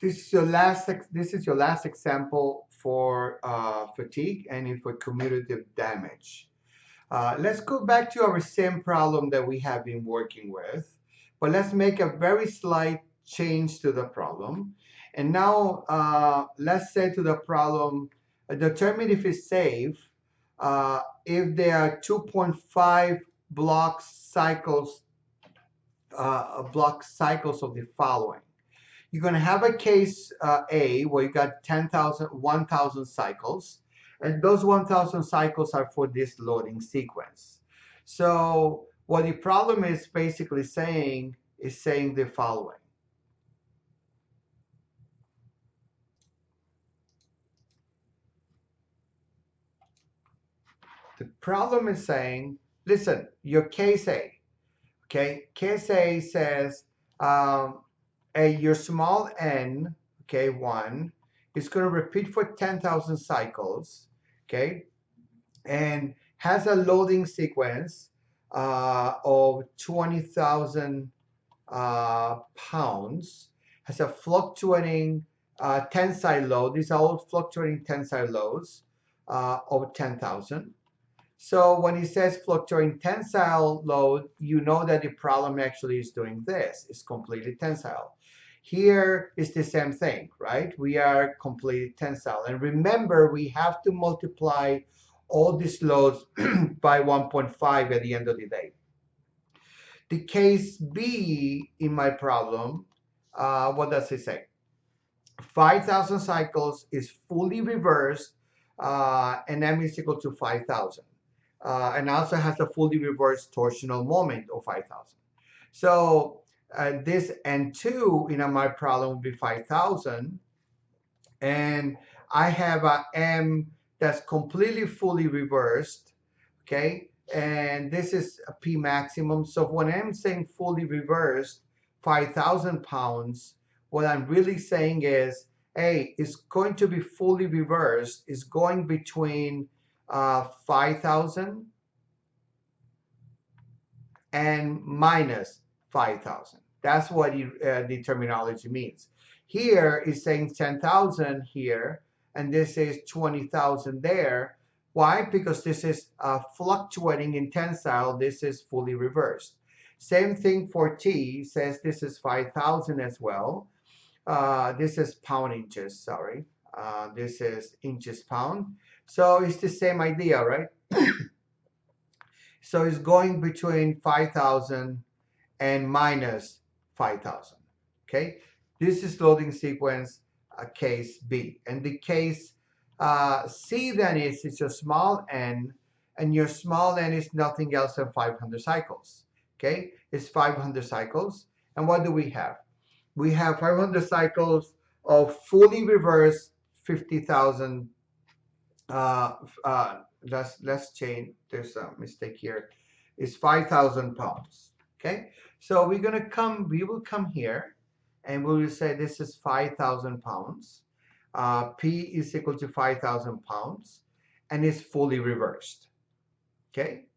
This is your last example for fatigue and for commutative damage. Let's go back to our same problem that we have been working with, but let's make a very slight change to the problem. And now let's say to the problem, determine if it's safe if there are 2.5 block cycles of the following. You're going to have a case A where you got 1,000 cycles, and those 1,000 cycles are for this loading sequence. So what the problem is basically saying is saying the following. The problem is saying, listen, your case A, okay? Case A says your small n, okay, 1, is going to repeat for 10,000 cycles, okay, and has a loading sequence of 20,000 pounds, has a fluctuating tensile load. These are all fluctuating tensile loads of 10,000. So when he says fluctuating tensile load, you know that the problem actually is doing this. It's completely tensile. Here is the same thing, right? We are completely tensile. And remember, we have to multiply all these loads by 1.5 at the end of the day. The case B in my problem, what does it say? 5,000 cycles is fully reversed, and m is equal to 5,000. And also has a fully reversed torsional moment of 5,000. So this N2 in my problem would be 5,000. And I have a M that's completely fully reversed, okay? And this is a P maximum. So when I'm saying fully reversed, 5,000 pounds, what I'm really saying is, hey, it's going to be fully reversed. It's going between 5,000 and minus 5,000. That's what the terminology means. Here is saying 10,000 here, and this is 20,000 there. Why? Because this is fluctuating in tensile. This is fully reversed. Same thing for T, says this is 5,000 as well. This is pound inches, sorry. This is inches pound. So it's the same idea, right? So it's going between 5,000 and minus 5,000, okay? This is loading sequence case B. And the case C then is your small n, and your small n is nothing else than 500 cycles, okay? It's 500 cycles. And what do we have? We have 500 cycles of fully reversed 50,000. Let's change. There's a mistake here. It's 5,000 pounds. Okay. So we will come here, and we will say this is 5,000 pounds. P is equal to 5,000 pounds, and it's fully reversed. Okay.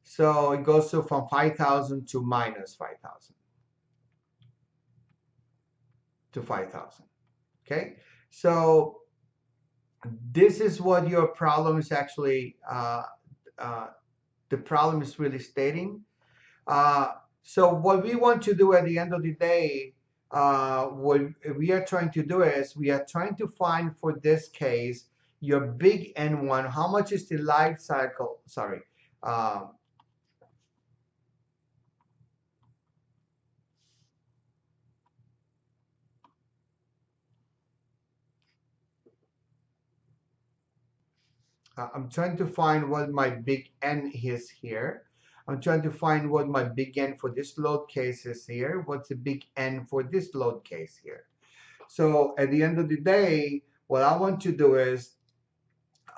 So it goes from 5,000 to minus 5,000 to 5,000. Okay. So this is what your problem is actually, the problem is really stating. So what we want to do at the end of the day, what we are trying to do is we are trying to find for this case, your big N1, how much is the life cycle, sorry, I'm trying to find what my big N is here. I'm trying to find what my big N for this load case is here. What's the big N for this load case here? So at the end of the day, what I want to do is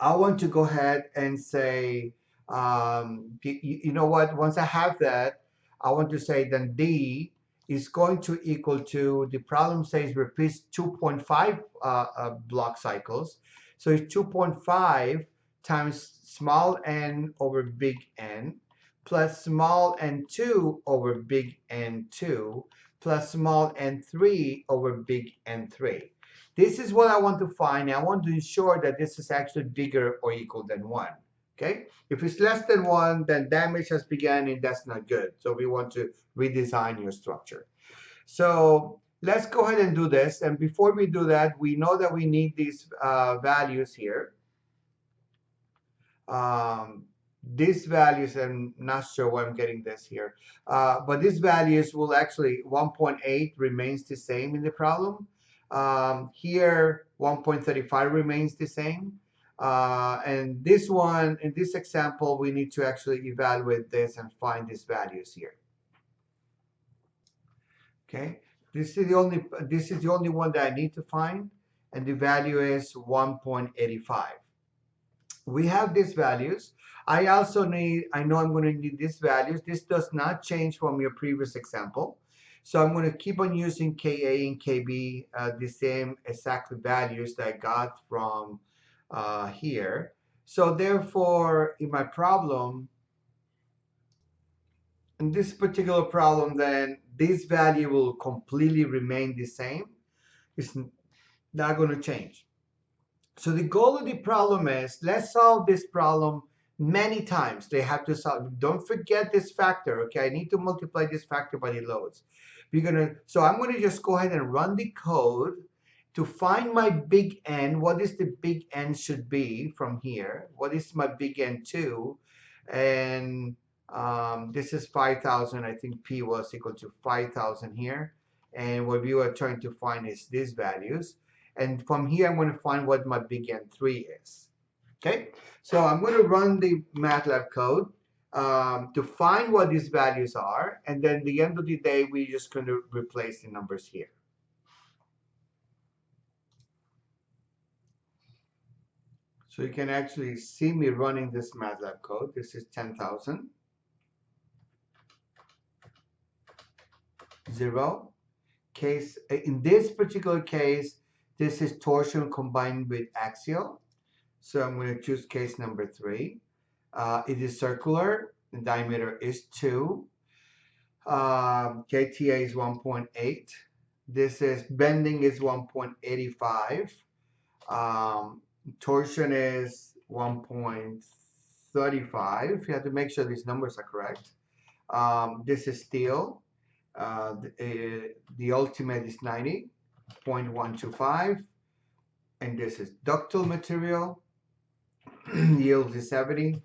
I want to go ahead and say, you know what, once I have that, I want to say then D is going to equal to, the problem says repeats 2.5 block cycles. So it's 2.5 times small n over big N plus small n2 over big N2 plus small n3 over big N3. This is what I want to find. I want to ensure that this is actually bigger or equal than 1. Okay? If it's less than 1, then damage has begun and that's not good. So we want to redesign your structure. So let's go ahead and do this. And before we do that, we know that we need these values here. These values, I'm not sure why I'm getting this here, but these values will actually, 1.8 remains the same in the problem. Here, 1.35 remains the same. And this one, in this example, we need to actually evaluate this and find these values here. Okay, this is the only one that I need to find, and the value is 1.85. We have these values. I know I'm going to need these values. This does not change from your previous example. So I'm going to keep on using Ka and Kb, the same exact values that I got from here. So therefore, in my problem, in this particular problem, then this value will completely remain the same. It's not going to change. So the goal of the problem is, let's solve this problem many times. They have to solve. Don't forget this factor, okay? I need to multiply this factor by the loads. So I'm going to just go ahead and run the code to find my big N. What is the big N should be from here? What is my big N2? And this is 5,000. I think P was equal to 5,000 here. And what we were trying to find is these values. And from here, I'm going to find what my big N3 is. Okay, so I'm going to run the MATLAB code to find what these values are. And then at the end of the day, we're just going to replace the numbers here. So you can actually see me running this MATLAB code. This is 10,000. 0. Case, in this particular case, this is torsion combined with axial. So I'm going to choose case number 3. It is circular. The diameter is 2. KTA is 1.8. This is bending is 1.85. Torsion is 1.35. You have to make sure these numbers are correct. This is steel. The ultimate is 90.125. And this is ductile material. Yield is 70,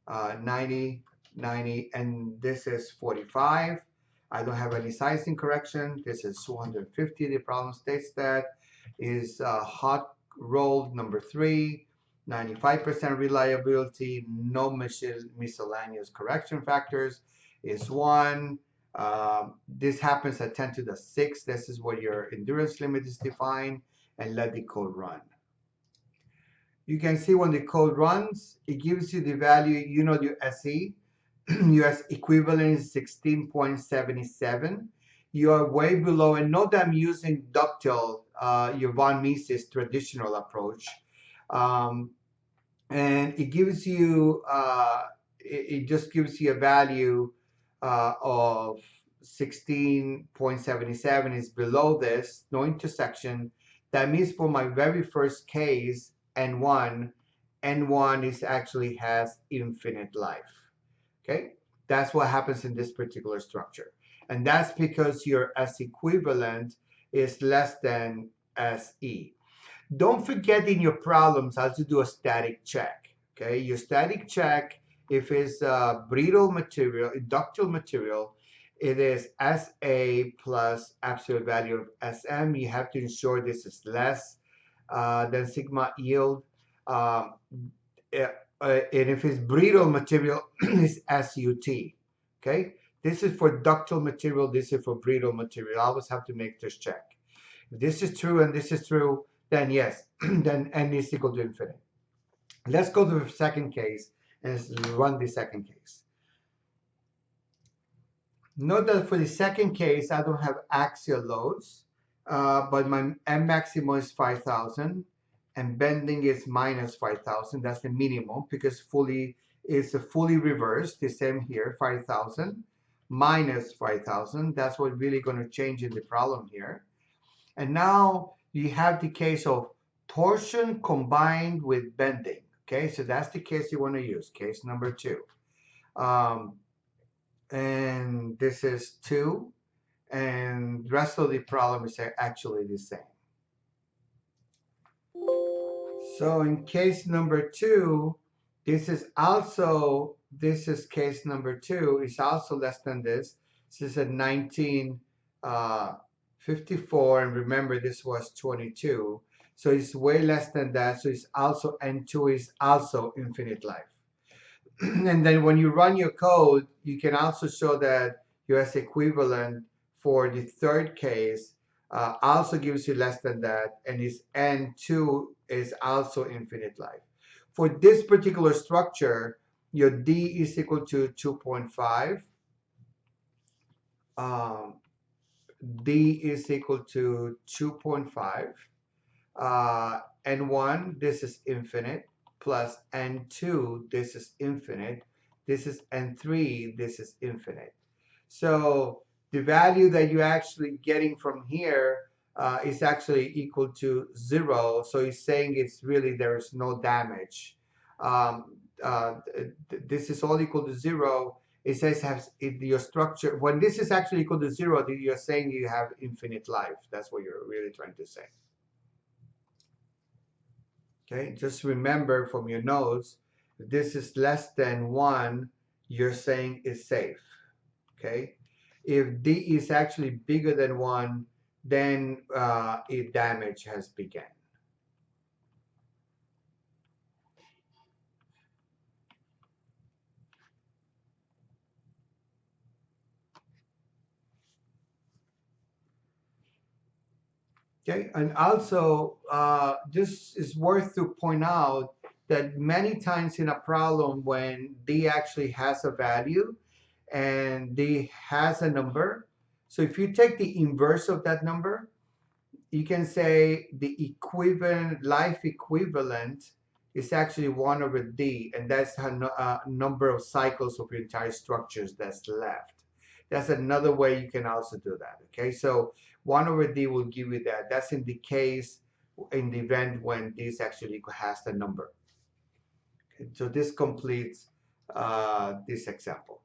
90, 90, and this is 45. I don't have any sizing correction. This is 250. The problem states that is hot rolled number 3, 95% reliability, no miscellaneous correction factors is 1. This happens at 10 to the 6. This is where your endurance limit is defined, and let the code run. You can see when the code runs, it gives you the value, you know, your SE. US equivalent is 16.77. You are way below, and note that I'm using ductile, your von Mises traditional approach. And it gives you, it just gives you a value of 16.77 is below this, no intersection. That means for my very first case, N1 is actually has infinite life. Okay, that's what happens in this particular structure. And that's because your S equivalent is less than SE. Don't forget in your problems how to do a static check. Okay, your static check, if it's brittle material, ductile material, it is SA plus absolute value of SM. You have to ensure this is less than sigma yield. And if it's brittle material, it's SUT. Okay, this is for ductile material. This is for brittle material. I always have to make this check. If this is true and this is true, then yes, then N is equal to infinite. Let's go to the second case and run the second case. Note that for the second case, I don't have axial loads, but my M maximum is 5,000 and bending is minus 5,000. That's the minimum because it's fully reversed. The same here, 5,000 minus 5,000. That's what's really going to change in the problem here. And now you have the case of torsion combined with bending. Okay, so that's the case you want to use, case number 2. And this is 2, and the rest of the problem is actually the same. So in case number 2, this is case number 2 is also less than this. This is a 1954, and remember this was 22. So it's way less than that. So it's also N2 is also infinite life. And then when you run your code, you can also show that US equivalent for the third case also gives you less than that, and is N2 is also infinite life. For this particular structure, your D is equal to 2.5. D is equal to 2.5. N1, this is infinite, plus N2, this is infinite. This is N3, this is infinite. So the value that you're actually getting from here is actually equal to 0. So he's saying it's really there is no damage. This is all equal to 0. It says your structure, when this is actually equal to 0, you're saying you have infinite life. That's what you're really trying to say. Okay, just remember from your notes, if this is less than 1, you're saying it's safe. Okay, if D is actually bigger than 1, then damage has begun. Okay, and also this is worth to point out that many times in a problem when D actually has a value and D has a number, so if you take the inverse of that number, you can say the equivalent life equivalent is actually 1 over D, and that's a number of cycles of your entire structures that's left. That's another way you can also do that. Okay, so 1 over D will give you that. That's in the case, in the event when this actually has the number. Okay, so this completes this example.